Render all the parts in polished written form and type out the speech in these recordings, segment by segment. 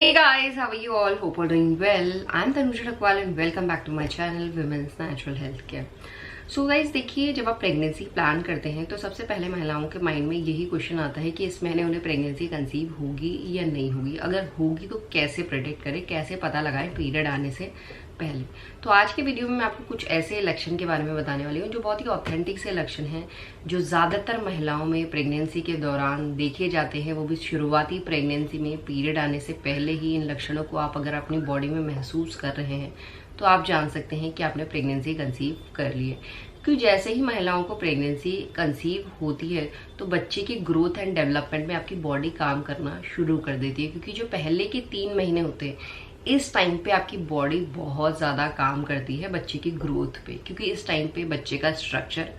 Hey guys, how are you all? Hope all doing well. I'm Tanuja Rakwal and welcome back to my channel Women's Natural Health Care. So guys देखिए, जब आप pregnancy plan करते हैं तो सबसे पहले महिलाओं के माइंड में यही क्वेश्चन आता है कि इस महीने उन्हें प्रेगनेंसी कंसीव होगी या नहीं होगी। अगर होगी तो कैसे प्रेडिक्ट करें, कैसे पता लगाएं पीरियड आने से पहले। तो आज के वीडियो में मैं आपको कुछ ऐसे लक्षण के बारे में बताने वाली हूँ जो बहुत ही ऑथेंटिक से लक्षण हैं, जो ज़्यादातर महिलाओं में प्रेगनेंसी के दौरान देखे जाते हैं, वो भी शुरुआती प्रेगनेंसी में पीरियड आने से पहले ही। इन लक्षणों को आप अगर अपनी बॉडी में महसूस कर रहे हैं तो आप जान सकते हैं कि आपने प्रेगनेंसी कंसीव कर ली है। क्योंकि जैसे ही महिलाओं को प्रेगनेंसी कंसीव होती है तो बच्चे की ग्रोथ एंड डेवलपमेंट में आपकी बॉडी काम करना शुरू कर देती है। क्योंकि जो पहले के 3 महीने होते हैं, इस टाइम पे आपकी बॉडी बहुत ज़्यादा काम करती है बच्चे की ग्रोथ पे, क्योंकि इस टाइम पे बच्चे का स्ट्रक्चर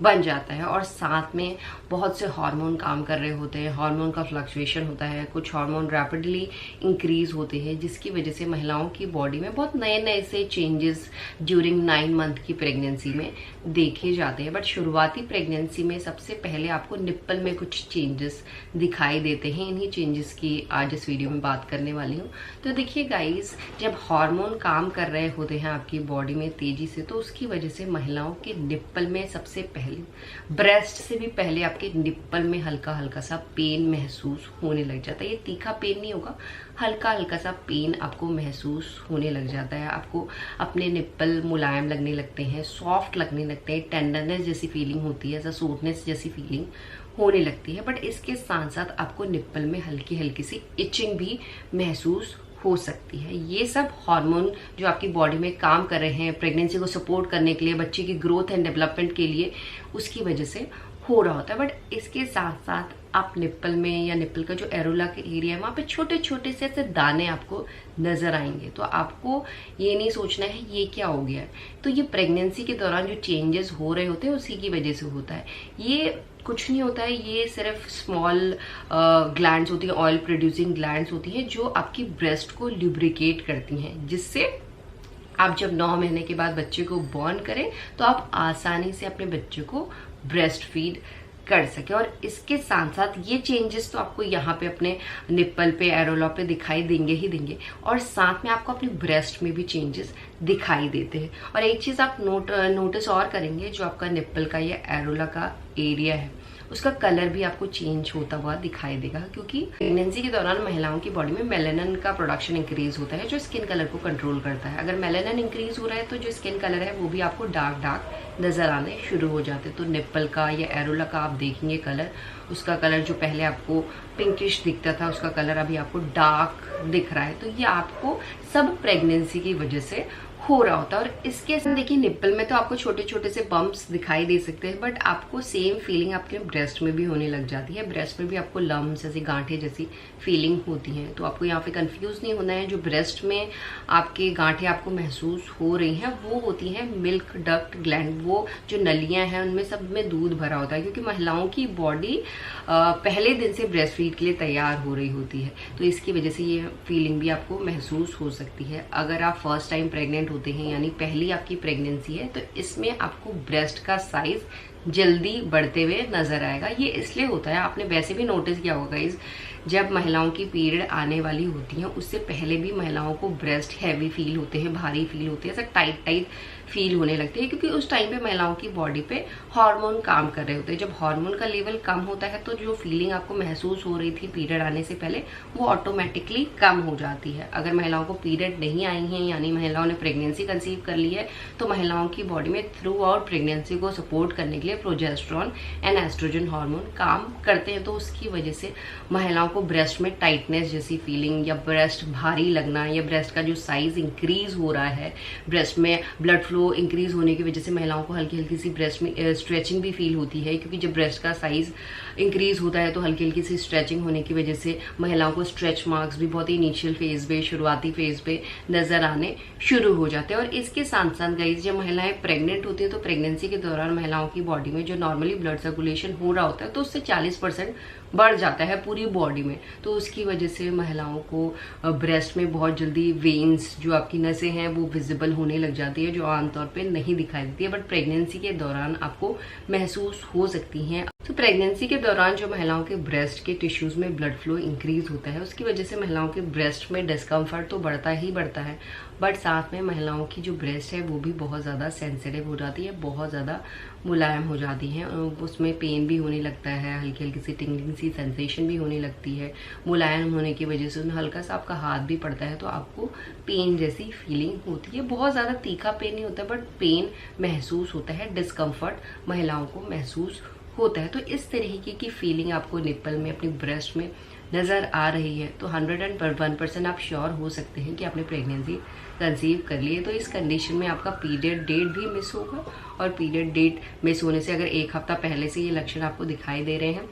बन जाता है और साथ में बहुत से हार्मोन काम कर रहे होते हैं। हार्मोन का फ्लक्चुएशन होता है, कुछ हार्मोन रैपिडली इंक्रीज होते हैं, जिसकी वजह से महिलाओं की बॉडी में बहुत नए नए से चेंजेस ड्यूरिंग 9 मंथ की प्रेगनेंसी में देखे जाते हैं। बट शुरुआती प्रेगनेंसी में सबसे पहले आपको निप्पल में कुछ चेंजेस दिखाई देते हैं। इन्हीं चेंजेस की आज इस वीडियो में बात करने वाली हूँ। तो देखिए गाइज, जब हार्मोन काम कर रहे होते हैं आपकी बॉडी में तेजी से, तो उसकी वजह से महिलाओं के निप्पल में सबसे पहले, ब्रेस्ट से भी पहले आपके निप्पल में हल्का हल्का सा पेन महसूस होने लग जाता है। ये तीखा पेन नहीं होगा, हल्का हल्का सा पेन आपको महसूस होने लग जाता है। आपको अपने निप्पल मुलायम लगने लगते हैं, सॉफ्ट लगने लगते हैं, टेंडरनेस जैसी फीलिंग होती है, ऐसा सूटनेस जैसी फीलिंग होने लगती है। बट इसके साथ साथ आपको निप्पल में हल्की हल्की सी इचिंग भी महसूस हो सकती है। ये सब हार्मोन जो आपकी बॉडी में काम कर रहे हैं प्रेगनेंसी को सपोर्ट करने के लिए, बच्चे की ग्रोथ एंड डेवलपमेंट के लिए, उसकी वजह से हो रहा होता है। बट इसके साथ साथ आप निप्पल में या निप्पल का जो एरोला के एरिया है, वहाँ पे छोटे छोटे से ऐसे दाने आपको नजर आएंगे। तो आपको ये नहीं सोचना है ये क्या हो गया है। तो ये प्रेगनेंसी के दौरान जो चेंजेस हो रहे होते हैं उसी की वजह से होता है। ये कुछ नहीं होता है, ये सिर्फ स्मॉल ग्लैंड्स होती हैं, ऑयल प्रोड्यूसिंग ग्लैंड्स होती हैं, जो आपकी ब्रेस्ट को ल्यूब्रिकेट करती हैं, जिससे आप जब 9 महीने के बाद बच्चे को बॉर्न करें तो आप आसानी से अपने बच्चे को ब्रेस्ट फीड कर सके। और इसके साथ साथ ये चेंजेस तो आपको यहाँ पे अपने निप्पल पे, एरोला पे दिखाई देंगे ही देंगे, और साथ में आपको अपने ब्रेस्ट में भी चेंजेस दिखाई देते हैं। और एक चीज आप नोटिस और करेंगे, जो आपका निप्पल का या एरोला का एरिया है, उसका कलर भी आपको चेंज होता हुआ दिखाई देगा। क्योंकि प्रेगनेंसी के दौरान महिलाओं की बॉडी में मेलानिन का प्रोडक्शन इंक्रीज होता है, जो स्किन कलर को कंट्रोल करता है। अगर मेलानिन इंक्रीज हो रहा है तो जो स्किन कलर है वो भी आपको डार्क डार्क नजर आने शुरू हो जाते हैं। तो निप्पल का या एरोला का आप देखेंगे कलर, उसका कलर जो पहले आपको पिंकिश दिखता था, उसका कलर अभी आपको डार्क दिख रहा है। तो ये आपको सब प्रेगनेंसी की वजह से हो रहा होता है। और इसके देखिए, निप्पल में तो आपको छोटे छोटे से बम्प्स दिखाई दे सकते हैं, बट आपको सेम फीलिंग आपके ब्रेस्ट में भी होने लग जाती है। ब्रेस्ट में भी आपको लम्स जैसी, गांठें जैसी फीलिंग होती है। तो आपको यहाँ पे कंफ्यूज नहीं होना है। जो ब्रेस्ट में आपके गांठें आपको महसूस हो रही हैं वो होती हैं मिल्क डक्ट ग्लैंड, वो जो नलियां हैं उनमें सब में दूध भरा होता है। क्योंकि महिलाओं की बॉडी पहले दिन से ब्रेस्ट फीड के लिए तैयार हो रही होती है, तो इसकी वजह से ये फीलिंग भी आपको महसूस हो सकती है। अगर आप फर्स्ट टाइम प्रेग्नेंट होते हैं, यानी पहली आपकी प्रेगनेंसी है, तो इसमें आपको ब्रेस्ट का साइज जल्दी बढ़ते हुए नजर आएगा। ये इसलिए होता है, आपने वैसे भी नोटिस किया होगा गाइस, जब महिलाओं की पीरियड आने वाली होती है उससे पहले भी महिलाओं को ब्रेस्ट हैवी फील होते हैं, भारी फील होते हैं, ऐसा टाइट टाइट फील होने लगते हैं। क्योंकि उस टाइम पे महिलाओं की बॉडी पे हार्मोन काम कर रहे होते हैं। जब हार्मोन का लेवल कम होता है तो जो फीलिंग आपको महसूस हो रही थी पीरियड आने से पहले, वो ऑटोमेटिकली कम हो जाती है। अगर महिलाओं को पीरियड नहीं आई है, यानी महिलाओं ने प्रेगनेंसी कंसीव कर ली है, तो महिलाओं की बॉडी में थ्रू आउट प्रेगनेंसी को सपोर्ट करने के लिए प्रोजेस्टेरॉन एंड एस्ट्रोजन हार्मोन काम करते हैं। तो उसकी वजह से महिलाओं को ब्रेस्ट में टाइटनेस जैसी फीलिंग, या ब्रेस्ट भारी लगना, या ब्रेस्ट का जो साइज इंक्रीज हो रहा है, ब्रेस्ट में ब्लड फ्लो इंक्रीज होने की वजह से महिलाओं को हल्की हल्की सी ब्रेस्ट में स्ट्रेचिंग भी फील होती है। क्योंकि जब ब्रेस्ट का साइज इंक्रीज होता है तो हल्की हल्की सी स्ट्रेचिंग होने की वजह से महिलाओं को स्ट्रेच मार्क्स भी बहुत ही इनिशियल फेज पे, शुरुआती फेज पे नजर आने शुरू हो जाते हैं। और इसके साथ साथ गाइस, जब महिलाएं प्रेग्नेंट होती है तो प्रेगनेंसी के दौरान महिलाओं की बॉडी में जो नॉर्मली ब्लड सर्कुलेशन हो रहा होता है, तो उससे 40% बढ़ जाता है पूरी बॉडी में। तो उसकी वजह से महिलाओं को ब्रेस्ट में बहुत जल्दी वेन्स, जो आपकी नसें हैं, वो विजिबल होने लग जाती है, जो आमतौर पे नहीं दिखाई देती है, बट प्रेगनेंसी के दौरान आपको महसूस हो सकती हैं। तो प्रेगनेंसी के दौरान जो महिलाओं के ब्रेस्ट के टिश्यूज में ब्लड फ्लो इंक्रीज होता है, उसकी वजह से महिलाओं के ब्रेस्ट में डिस्कम्फर्ट तो बढ़ता ही बढ़ता है, बट साथ में महिलाओं की जो ब्रेस्ट है वो भी बहुत ज़्यादा सेंसिटिव हो जाती है, बहुत ज़्यादा मुलायम हो जाती हैं। उसमें पेन भी होने लगता है, हल्की हल्की सी टिंगलिंग सी सेंसेशन भी होने लगती है। मुलायम होने की वजह से उनमें हल्का सा आपका हाथ भी पड़ता है तो आपको पेन जैसी फीलिंग होती है। बहुत ज़्यादा तीखा पेन नहीं होता, बट पेन महसूस होता है, डिस्कम्फर्ट महिलाओं को महसूस होता है। तो इस तरीके की फीलिंग आपको निप्पल में, अपनी ब्रेस्ट में नज़र आ रही है तो 101% आप श्योर हो सकते हैं कि आपने प्रेगनेंसी कंसीव कर ली है। तो इस कंडीशन में आपका पीरियड डेट भी मिस होगा, और पीरियड डेट मिस होने से अगर एक हफ्ता पहले से ये लक्षण आपको दिखाई दे रहे हैं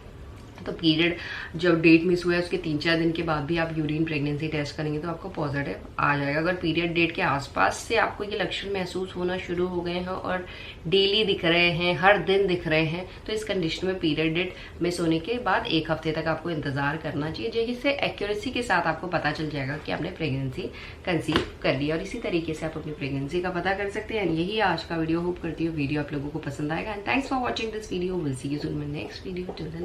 तो पीरियड जब डेट मिस हुआ है उसके 3-4 दिन के बाद भी आप यूरिन प्रेगनेंसी टेस्ट करेंगे तो आपको पॉजिटिव आ जाएगा। अगर पीरियड डेट के आसपास से आपको ये लक्षण महसूस होना शुरू हो गए हैं और डेली दिख रहे हैं, हर दिन दिख रहे हैं, तो इस कंडीशन में पीरियड डेट मिस होने के बाद 1 हफ्ते तक आपको इंतजार करना चाहिए, जिससे एक्यूरेसी के साथ आपको पता चल जाएगा कि आपने प्रेगनेंसी कंसीव कर लिया। और इसी तरीके से आप अपनी प्रेगनेंसी का पता कर सकते हैं। यही आज का वीडियो, होप करती हूँ वीडियो आप लोगों को पसंद आएगा। And thanks for watching this video. Will see you soon in next video. Till then